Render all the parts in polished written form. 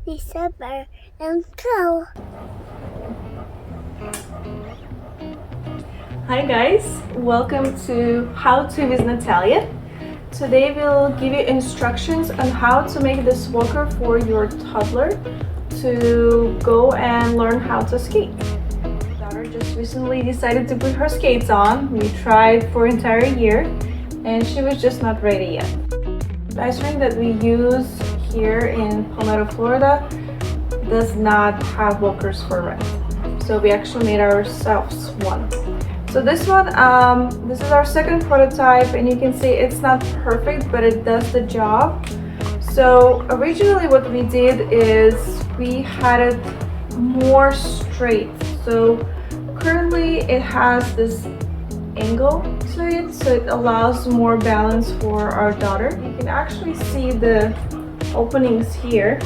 December and go. Hi guys, welcome to How to with Natalia. Today we'll give you instructions on how to make this walker for your toddler to go and learn how to skate. My daughter just recently decided to put her skates on. We tried for an entire year and she was just not ready yet. The ice rink that we use here in Palmetto, Florida does not have walkers for rent. So we actually made ourselves one. So this one, this is our second prototype, and you can see it's not perfect, but it does the job. So originally what we did is we had it more straight. So currently it has this angle to it, so it allows more balance for our daughter. You can actually see the openings here.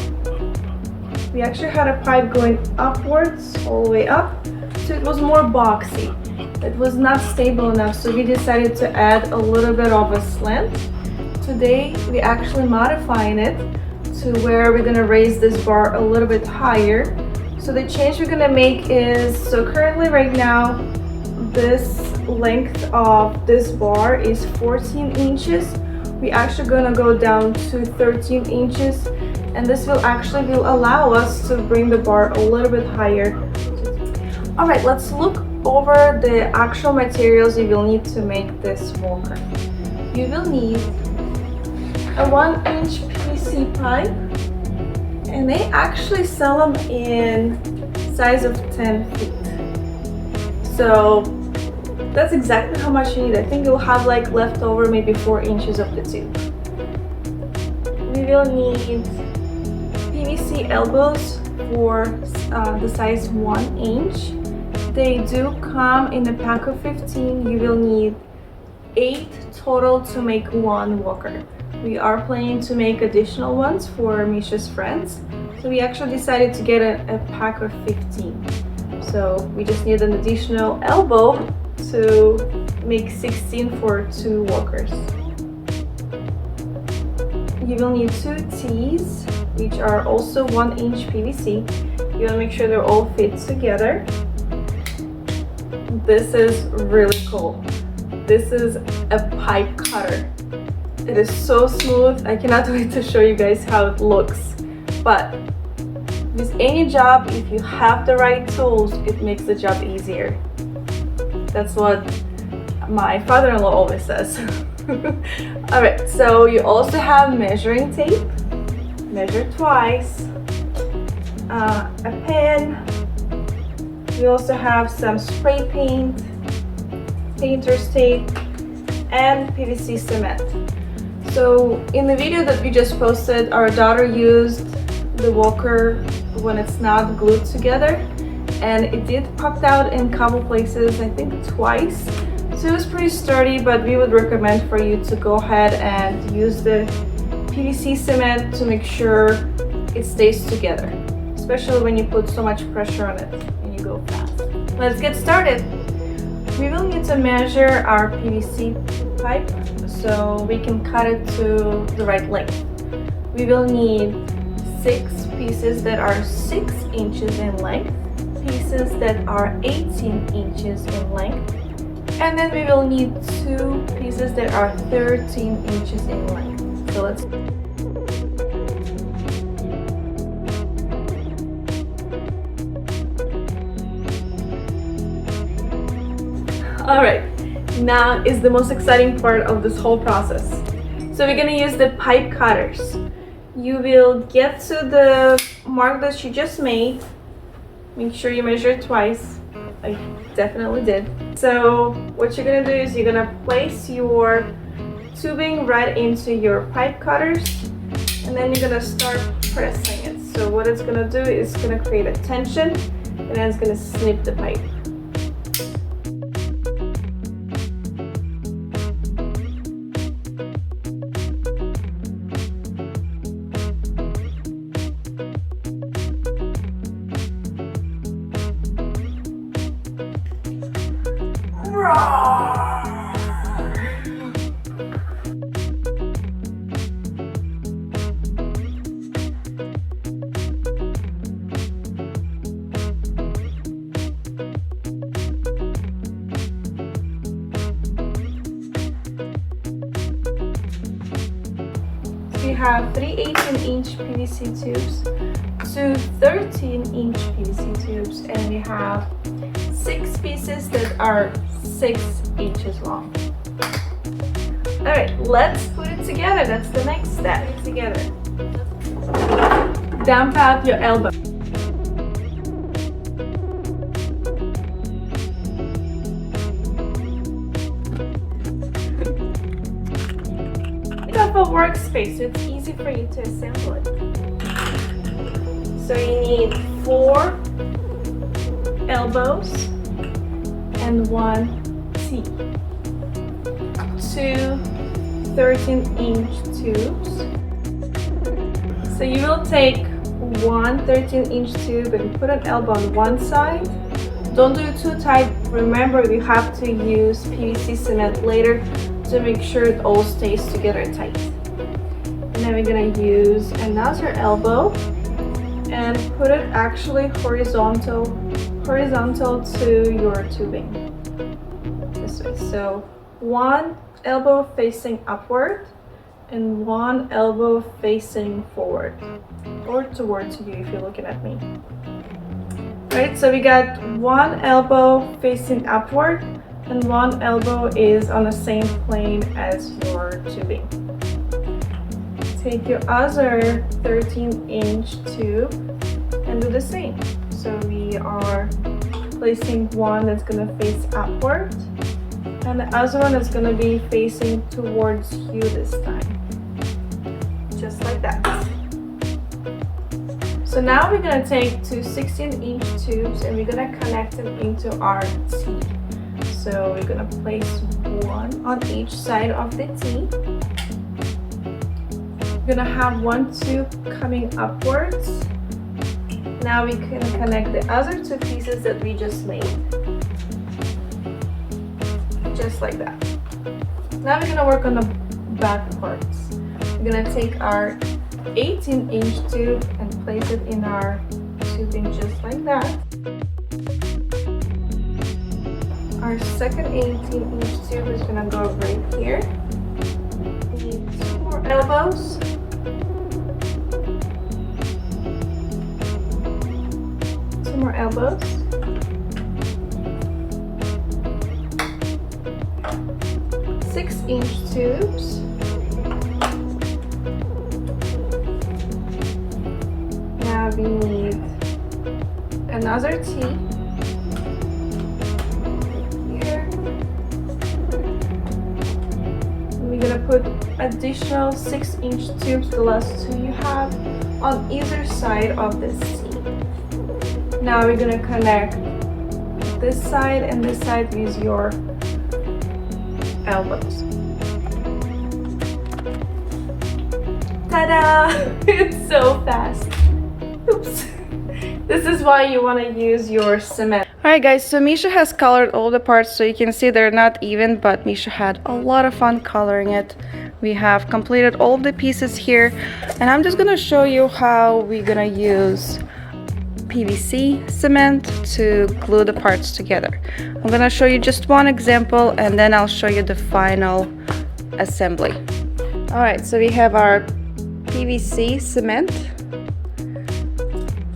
We actually had a pipe going upwards all the way up, so it was more boxy. It was not stable enough, so we decided to add a little bit of a slant. Today we actually modifying it to where we're gonna raise this bar a little bit higher. So the change we're gonna make is, so currently right now this length of this bar is 14 inches. We actually gonna go down to 13 inches, and this will allow us to bring the bar a little bit higher. All right, let's look over the actual materials you will need to make this walker. You will need a 1-inch PVC pipe, and they actually sell them in size of 10 feet. So that's exactly how much you need. I think you'll have like leftover maybe 4 inches of the tube. We will need PVC elbows for the size 1 inch. They do come in a pack of 15. You will need 8 total to make one walker. We are planning to make additional ones for Misha's friends, so we actually decided to get a pack of 15. So we just need an additional elbow to make 16 for 2 walkers. You will need 2 tees, which are also 1-inch PVC. You want to make sure they're all fit together. This is really cool. This is a pipe cutter. It is so smooth. I cannot wait to show you guys how it looks. But with any job, if you have the right tools, it makes the job easier. That's what my father-in-law always says. All right, so you also have measuring tape, measure twice, a pen. We also have some spray paint, painter's tape, and PVC cement. So in the video that we just posted, our daughter used the walker when it's not glued together, and it did pop out in a couple places, I think twice. So it was pretty sturdy, but we would recommend for you to go ahead and use the PVC cement to make sure it stays together, especially when you put so much pressure on it and you go fast. Let's get started. We will need to measure our PVC pipe so we can cut it to the right length. We will need 6 pieces that are 6 inches in length, pieces that are 18 inches in length, and then we will need 2 pieces that are 13 inches in length. So let's all right, now is the most exciting part of this whole process. So we're gonna use the pipe cutters. You will get to the mark that you just made. Make sure you measure it twice. I definitely did. So what you're gonna do is you're gonna place your tubing right into your pipe cutters, and then you're gonna start pressing it. So what it's gonna do is it's gonna create a tension, and then it's gonna snip the pipe. we have 3 18-inch PVC tubes, 2 13-inch PVC tubes, and we have 6 pieces that are 6 inches long. Alright, let's put it together. That's the next step. Put it together. Dump out your elbow. You have a workspace, so it's easy for you to assemble it. So you need 4 elbows and 1 T. 2 13-inch tubes. So you will take one 13-inch tube and put an elbow on one side. Don't do it too tight. Remember, we have to use PVC cement later to make sure it all stays together tight. And then we're gonna use another elbow and put it actually horizontal to your tubing. This way. So one elbow facing upward and one elbow facing forward or towards you if you're looking at me. Right, so we got one elbow facing upward and one elbow is on the same plane as your tubing. Take your other 13-inch tube and do the same. So we are placing one that's going to face upward and the other one is going to be facing towards you this time. Just like that. So now we're going to take 2 16-inch tubes and we're going to connect them into our T. So we're going to place one on each side of the T. We're going to have one tube coming upwards. Now we can connect the other 2 pieces that we just made. Just like that. Now we're going to work on the back parts. We're going to take our 18-inch tube and place it in our tubing just like that. Our second 18-inch tube is going to go right here. We need 2 more elbows. More elbows. 6-inch tubes. Now we need another T here. And we're gonna put additional 6-inch tubes, the last 2 you have, on either side of this T. Now we're going to connect this side and this side with your elbows. Ta-da! It's so fast. Oops. This is why you want to use your cement. Alright guys, so Misha has colored all the parts so you can see they're not even, but Misha had a lot of fun coloring it. We have completed all of the pieces here and I'm just going to show you how we're going to use PVC cement to glue the parts together. I'm gonna show you just one example and then I'll show you the final assembly. Alright, so we have our PVC cement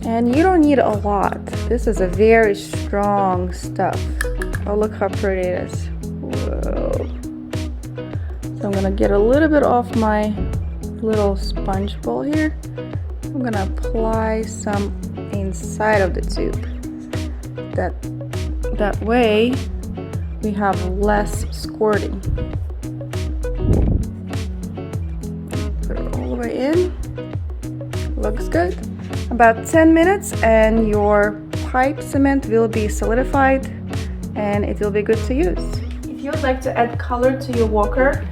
and you don't need a lot. This is a very strong stuff. Oh, look how pretty it is. Whoa. So I'm gonna get a little bit off my little sponge ball here. I'm gonna apply some inside of the tube. That way we have less squirting. Put it all the way in. Looks good. About 10 minutes and your pipe cement will be solidified and it will be good to use. If you would like to add color to your walker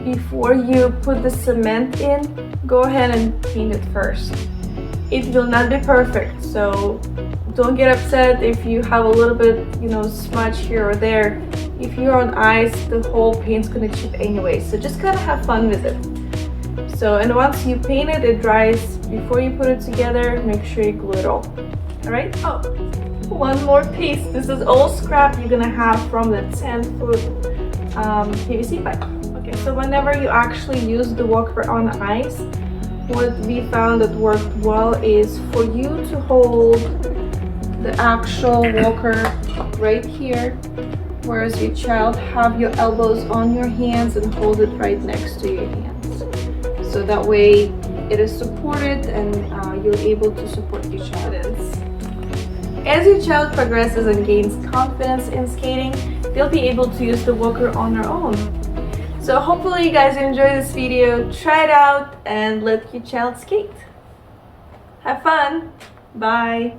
before you put the cement in, go ahead and paint it first. It will not be perfect, so don't get upset if you have a little bit, smudge here or there. If you're on ice, the whole paint's gonna chip anyway, so just kind of have fun with it. So, and once you paint it, it dries. Before you put it together, make sure you glue it all. Alright? Oh, one more piece. This is all scrap you're gonna have from the 10-foot PVC pipe. Okay, So whenever you actually use the walker on ice, what we found that worked well is for you to hold the actual walker right here, whereas your child have your elbows on your hands and hold it right next to your hands. So that way it is supported and you're able to support your child. As your child progresses and gains confidence in skating, they'll be able to use the walker on their own. So hopefully you guys enjoy this video, try it out and let your child skate. Have fun! Bye!